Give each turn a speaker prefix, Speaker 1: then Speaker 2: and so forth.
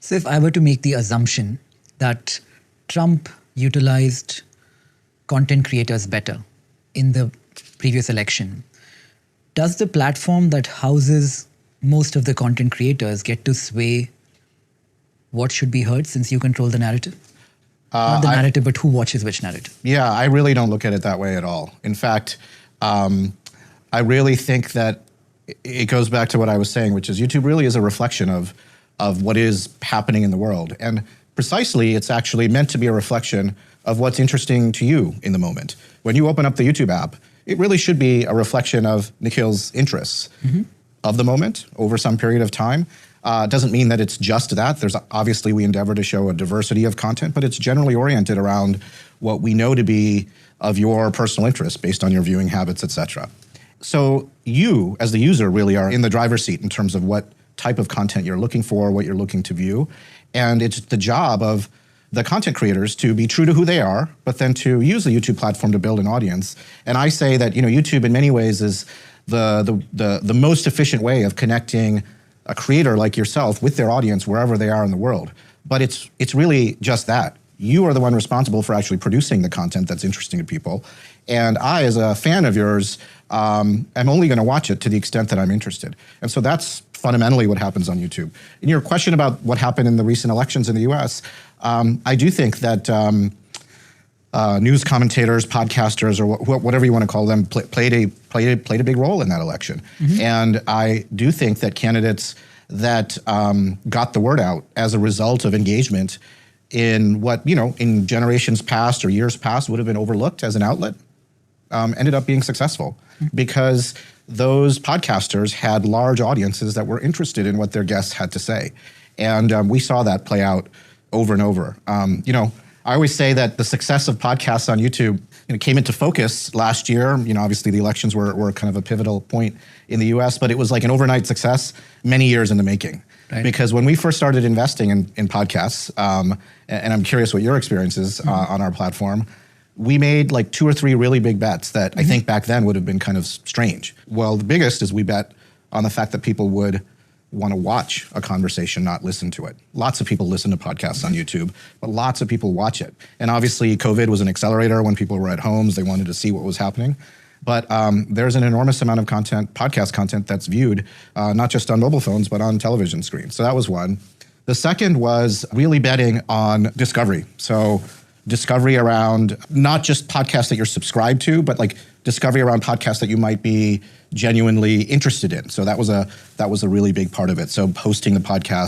Speaker 1: So if I were to make the assumption that Trump utilized content creators better in the previous election, does the platform that houses most of the content creators get to sway what should be heard since you control the narrative? Not the narrative, but who watches which narrative?
Speaker 2: Yeah, I really don't look at it that way at all. In fact, I really think that it goes back to what I was saying, which is YouTube really is a reflection of what is happening in the world. And precisely, it's actually meant to be a reflection of what's interesting to you in the moment. When you open up the YouTube app, it really should be a reflection of Nikhil's interests of the moment over some period of time. Doesn't mean that it's just that. There's obviously, we endeavor to show a diversity of content, but it's generally oriented around what we know to be of your personal interest based on your viewing habits, et cetera. So you, as the user, really are in the driver's seat in terms of what type of content you're looking for, what you're looking to view. And it's the job of the content creators to be true to who they are, but then to use the YouTube platform to build an audience. And I say that, you know, YouTube in many ways is the most efficient way of connecting a creator like yourself with their audience wherever they are in the world. But it's really just that. You are the one responsible for actually producing the content that's interesting to people. And I, as a fan of yours, am only going to watch it to the extent that I'm interested. And so that's fundamentally what happens on YouTube. In your question about what happened in the recent elections in the US, I do think that news commentators, podcasters, or whatever you want to call them, played a big role in that election. And I do think that candidates that got the word out as a result of engagement in what, you know, in generations past or years past would have been overlooked as an outlet, ended up being successful because those podcasters had large audiences that were interested in what their guests had to say. And we saw that play out over and over. You know, I always say that the success of podcasts on YouTube, you know, came into focus last year. You know, obviously the elections were kind of a pivotal point in the US, but it was like an overnight success many years in the making. Right. Because when we first started investing in podcasts, and I'm curious what your experience is on our platform, we made like 2 or 3 really big bets that I think back then would have been kind of strange. Well, the biggest is we bet on the fact that people would want to watch a conversation, not listen to it. Lots of people listen to podcasts on YouTube, but lots of people watch it. And obviously COVID was an accelerator. When people were at homes, they wanted to see what was happening. But there's an enormous amount of content, podcast content, that's viewed, not just on mobile phones, but on television screens. So that was one. The second was really betting on discovery. So discovery around not just podcasts that you're subscribed to, but like discovery around podcasts that you might be genuinely interested in. So that was a really big part of it. So hosting the podcast